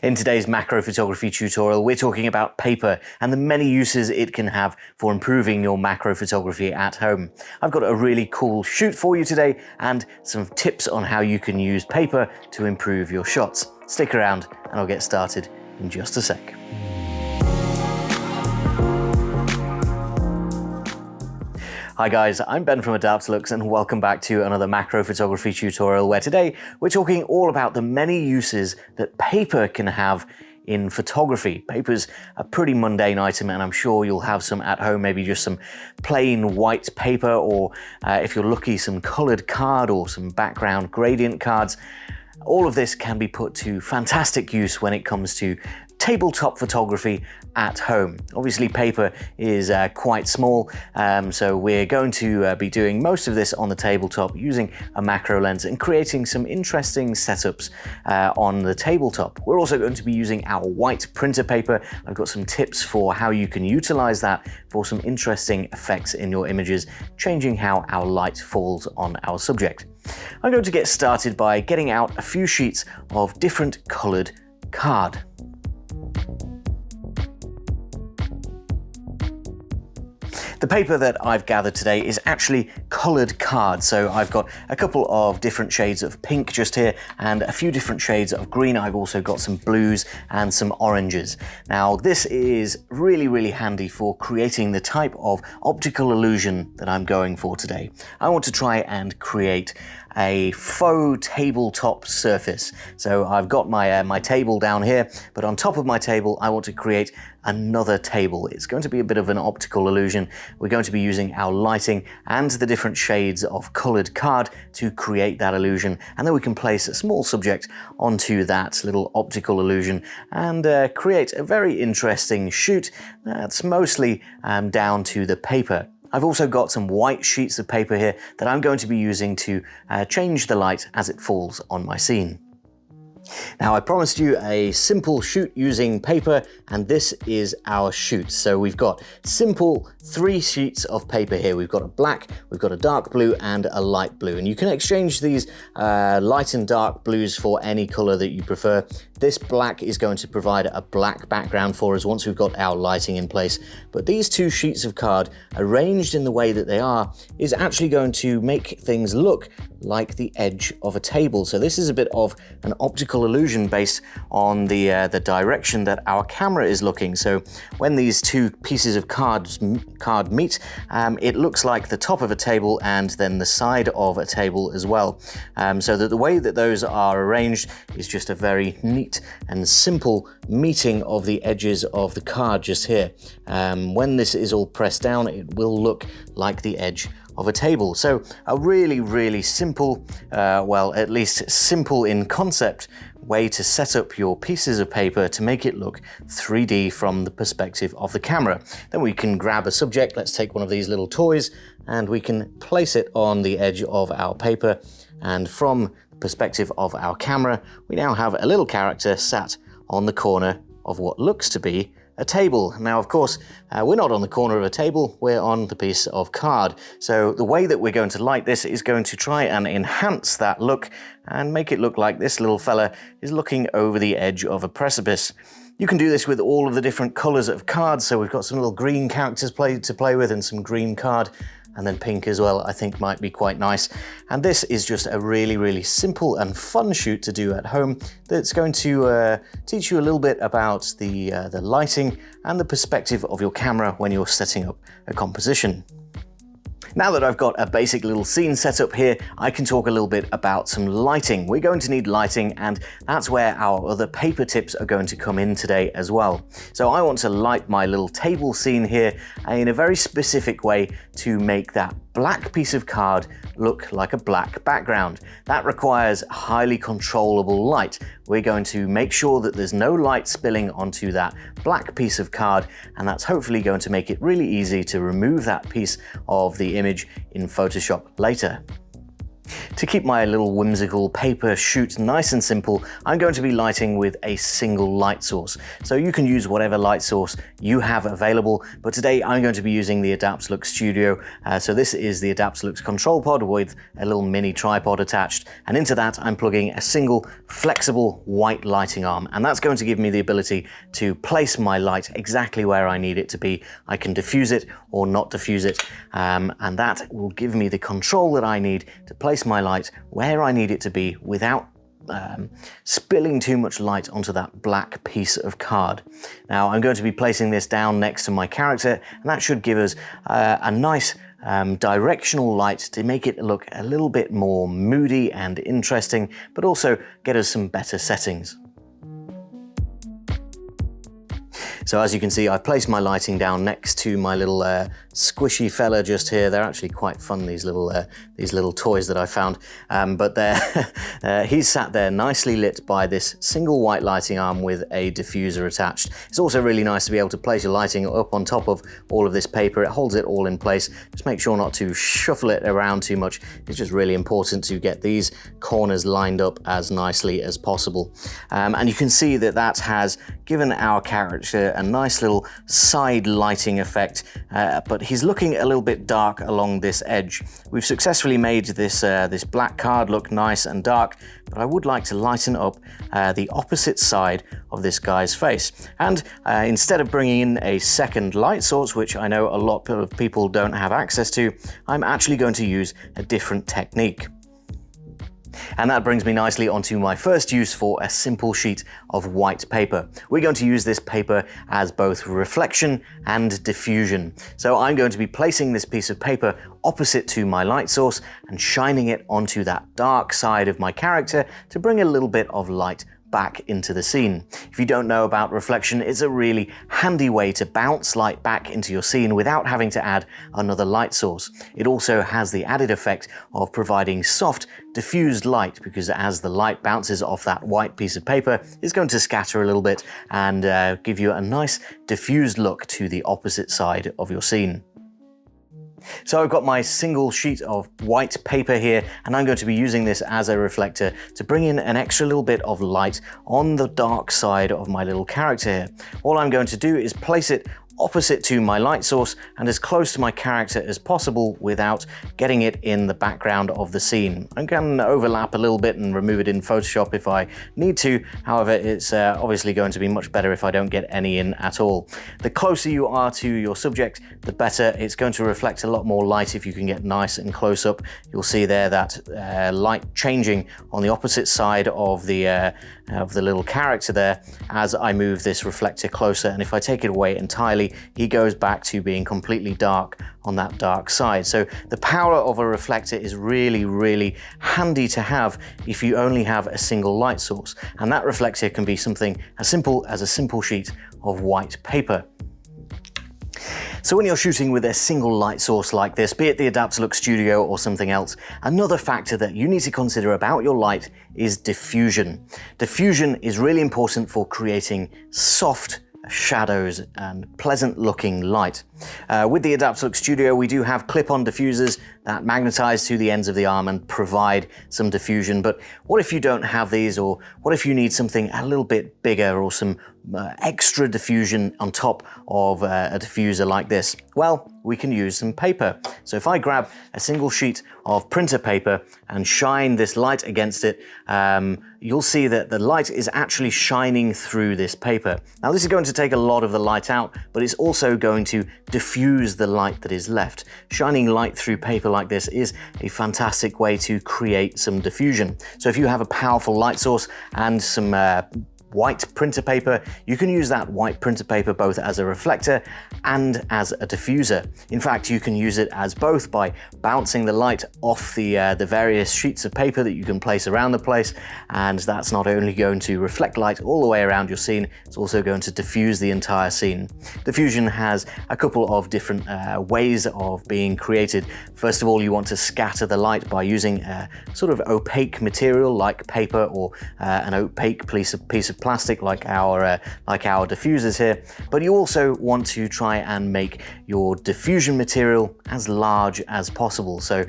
In today's macro photography tutorial, we're talking about paper and the many uses it can have for improving your macro photography at home. I've got a really cool shoot for you today and some tips on how you can use paper to improve your shots. Stick around and I'll get started in just a sec. Hi guys, I'm Ben from Adaptalux and welcome back to another macro photography tutorial where today we're talking all about the many uses that paper can have in photography. Paper's a pretty mundane item and I'm sure you'll have some at home, maybe just some plain white paper or if you're lucky some colored card or some background gradient cards. All of this can be put to fantastic use when it comes to tabletop photography at home. Obviously paper is quite small, so we're going to be doing most of this on the tabletop using a macro lens and creating some interesting setups on the tabletop. We're also going to be using our white printer paper. I've got some tips for how you can utilize that for some interesting effects in your images, changing how our light falls on our subject. I'm going to get started by getting out a few sheets of different colored card. The paper that I've gathered today is actually colored card. So I've got a couple of different shades of pink just here and a few different shades of green. I've also got some blues and some oranges. Now this is really handy for creating the type of optical illusion that I'm going for today. I want to try and create a faux tabletop surface. So I've got my table down here, but on top of my table, I want to create another table. It's going to be a bit of an optical illusion. We're going to be using our lighting and the different shades of colored card to create that illusion. And then we can place a small subject onto that little optical illusion and create a very interesting shoot that's mostly down to the paper. I've also got some white sheets of paper here that I'm going to be using to change the light as it falls on my scene. Now I promised you a simple shoot using paper and this is our shoot. So we've got simple 3 sheets of paper here. We've got a black, we've got a dark blue and a light blue, and you can exchange these light and dark blues for any color that you prefer. This black is going to provide a black background for us once we've got our lighting in place. But these 2 sheets of card arranged in the way that they are is actually going to make things look like the edge of a table. So this is a bit of an optical illusion based on the direction that our camera is looking. So when these 2 pieces of card meet, it looks like the top of a table and then the side of a table as well. So that the way that those are arranged is just a very neat and simple meeting of the edges of the card just here. When this is all pressed down, it will look like the edge of a table. So a really simple, well, at least simple in concept way to set up your pieces of paper to make it look 3D from the perspective of the camera. Then we can grab a subject. Let's take one of these little toys and we can place it on the edge of our paper. And from the perspective of our camera, we now have a little character sat on the corner of what looks to be a table. Now, of course, we're not on the corner of a table, we're on the piece of card. So the way that we're going to light this is going to try and enhance that look and make it look like this little fella is looking over the edge of a precipice. You can do this with all of the different colors of cards. So we've got some little green characters to play with and some green card. And then pink as well, I think might be quite nice. And this is just a really simple and fun shoot to do at home that's going to teach you a little bit about the lighting and the perspective of your camera when you're setting up a composition. Now that I've got a basic little scene set up here, I can talk a little bit about some lighting. We're going to need lighting, and that's where our other paper tips are going to come in today as well. So I want to light my little table scene here in a very specific way to make that black piece of card look like a black background. That requires highly controllable light. We're going to make sure that there's no light spilling onto that black piece of card, and that's hopefully going to make it really easy to remove that piece of the image in Photoshop later. To keep my little whimsical paper shoot nice and simple, I'm going to be lighting with a single light source. So you can use whatever light source you have available, but today I'm going to be using the Adaptalux Studio. So this is the Adaptalux control pod with a little mini tripod attached, and into that I'm plugging a single flexible white lighting arm, and that's going to give me the ability to place my light exactly where I need it to be. I can diffuse it or not diffuse it, and that will give me the control that I need to place my light where I need it to be without spilling too much light onto that black piece of card. Now I'm going to be placing this down next to my character, and that should give us a nice directional light to make it look a little bit more moody and interesting, but also get us some better settings. So as you can see, I've placed my lighting down next to my little squishy fella just here. They're actually quite fun, these little toys that I found. But he's sat there nicely lit by this single white lighting arm with a diffuser attached. It's also really nice to be able to place your lighting up on top of all of this paper. It holds it all in place. Just make sure not to shuffle it around too much. It's just really important to get these corners lined up as nicely as possible. And you can see that that has given our character a nice little side lighting effect, but he's looking a little bit dark along this edge. We've successfully made this black card look nice and dark, but I would like to lighten up the opposite side of this guy's face. And instead of bringing in a second light source, which I know a lot of people don't have access to, I'm actually going to use a different technique. And that brings me nicely onto my first use for a simple sheet of white paper. We're going to use this paper as both reflection and diffusion. So I'm going to be placing this piece of paper opposite to my light source and shining it onto that dark side of my character to bring a little bit of light back into the scene. If you don't know about reflection, it's a really handy way to bounce light back into your scene without having to add another light source. It also has the added effect of providing soft, diffused light, because as the light bounces off that white piece of paper, it's going to scatter a little bit and give you a nice diffused look to the opposite side of your scene. So I've got my single sheet of white paper here, and I'm going to be using this as a reflector to bring in an extra little bit of light on the dark side of my little character here. All I'm going to do is place it opposite to my light source and as close to my character as possible without getting it in the background of the scene. I can overlap a little bit and remove it in Photoshop if I need to. However, it's obviously going to be much better if I don't get any in at all. The closer you are to your subject, the better. It's going to reflect a lot more light if you can get nice and close up. You'll see there that light changing on the opposite side of the little character there as I move this reflector closer, and if I take it away entirely, he goes back to being completely dark on that dark side. So the power of a reflector is really, really handy to have if you only have a single light source, and that reflector can be something as simple as a simple sheet of white paper. So when you're shooting with a single light source like this, be it the Adaptalux Studio or something else, another factor that you need to consider about your light is diffusion. Diffusion is really important for creating soft shadows and pleasant looking light. With the Adaptalux Studio, we do have clip-on diffusers that magnetize to the ends of the arm and provide some diffusion, but what if you don't have these, or what if you need something a little bit bigger or some extra diffusion on top of a diffuser like this? Well, we can use some paper. So if I grab a single sheet of printer paper and shine this light against it, you'll see that the light is actually shining through this paper. Now this is going to take a lot of the light out, but it's also going to diffuse the light that is left. Shining light through paper like this is a fantastic way to create some diffusion. So if you have a powerful light source and some white printer paper, you can use that white printer paper both as a reflector and as a diffuser. In fact, you can use it as both by bouncing the light off the various sheets of paper that you can place around the place, and that's not only going to reflect light all the way around your scene, it's also going to diffuse the entire scene. Diffusion has a couple of different ways of being created. First of all, you want to scatter the light by using a sort of opaque material like paper or an opaque piece of of plastic like our diffusers here, but you also want to try and make your diffusion material as large as possible. So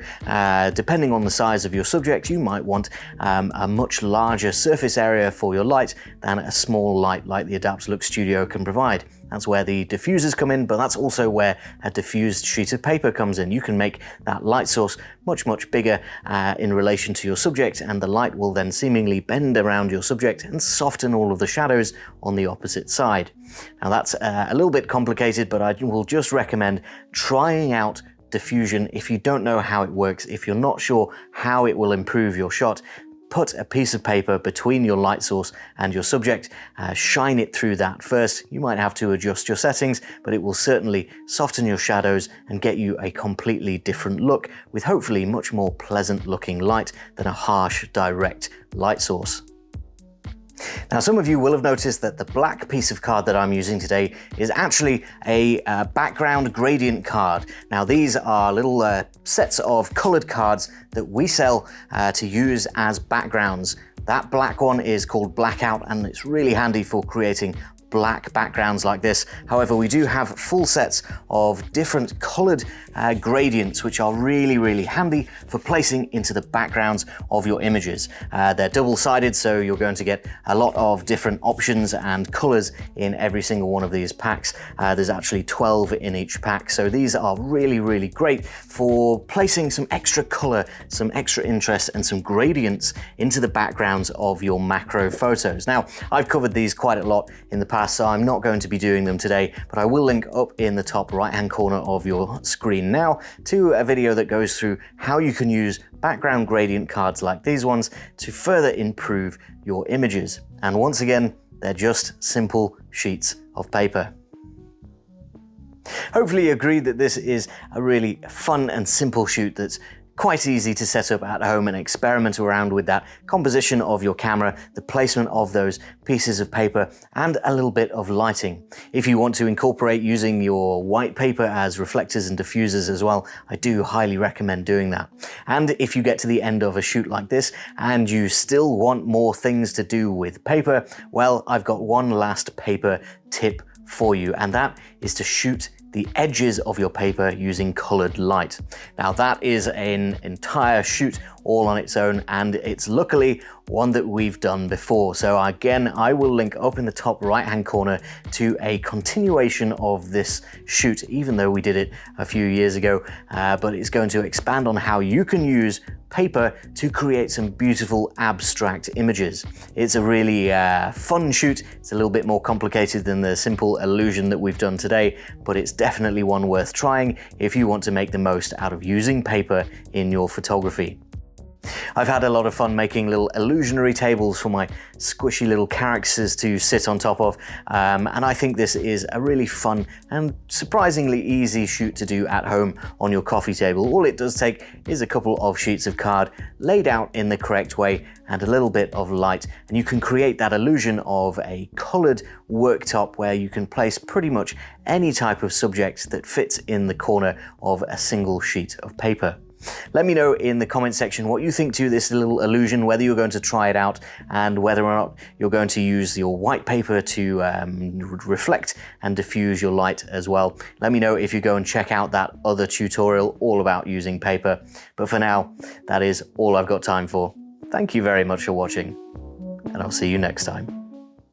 depending on the size of your subject, you might want a much larger surface area for your light than a small light like the Adaptalux Studio can provide. That's where the diffusers come in, but that's also where a diffused sheet of paper comes in. You can make that light source much, much bigger in relation to your subject, and the light will then seemingly bend around your subject and soften all of the shadows on the opposite side. Now that's a little bit complicated, but I will just recommend trying out diffusion if you don't know how it works, if you're not sure how it will improve your shot. Put a piece of paper between your light source and your subject, shine it through that first. You might have to adjust your settings, but it will certainly soften your shadows and get you a completely different look with hopefully much more pleasant looking light than a harsh, direct light source. Now, some of you will have noticed that the black piece of card that I'm using today is actually a background gradient card. Now, these are little sets of colored cards that we sell to use as backgrounds. That black one is called Blackout, and it's really handy for creating black backgrounds like this. However, we do have full sets of different colored gradients, which are really, really handy for placing into the backgrounds of your images. They're double-sided, so you're going to get a lot of different options and colors in every single one of these packs. There's actually 12 in each pack, so these are really, really great for placing some extra color, some extra interest, and some gradients into the backgrounds of your macro photos. Now, I've covered these quite a lot in the past, so I'm not going to be doing them today, but I will link up in the top right-hand corner of your screen now to a video that goes through how you can use background gradient cards like these ones to further improve your images. And once again, they're just simple sheets of paper. Hopefully you agree that this is a really fun and simple shoot that's quite easy to set up at home and experiment around with that composition of your camera, the placement of those pieces of paper, and a little bit of lighting. If you want to incorporate using your white paper as reflectors and diffusers as well, I do highly recommend doing that. And if you get to the end of a shoot like this and you still want more things to do with paper, well, I've got one last paper tip for you, and that is to shoot the edges of your paper using colored light. Now that is an entire shoot all on its own, and it's luckily one that we've done before. So again, I will link up in the top right hand corner to a continuation of this shoot, even though we did it a few years ago, but it's going to expand on how you can use paper to create some beautiful abstract images. It's a really fun shoot. It's a little bit more complicated than the simple illusion that we've done today, but it's definitely one worth trying if you want to make the most out of using paper in your photography. I've had a lot of fun making little illusionary tables for my squishy little characters to sit on top of, and I think this is a really fun and surprisingly easy shoot to do at home on your coffee table. All it does take is a couple of sheets of card laid out in the correct way and a little bit of light, and you can create that illusion of a colored worktop where you can place pretty much any type of subject that fits in the corner of a single sheet of paper. Let me know in the comment section what you think to this little illusion, whether you're going to try it out and whether or not you're going to use your white paper to reflect and diffuse your light as well. Let me know if you go and check out that other tutorial all about using paper. But for now, that is all I've got time for. Thank you very much for watching, and I'll see you next time.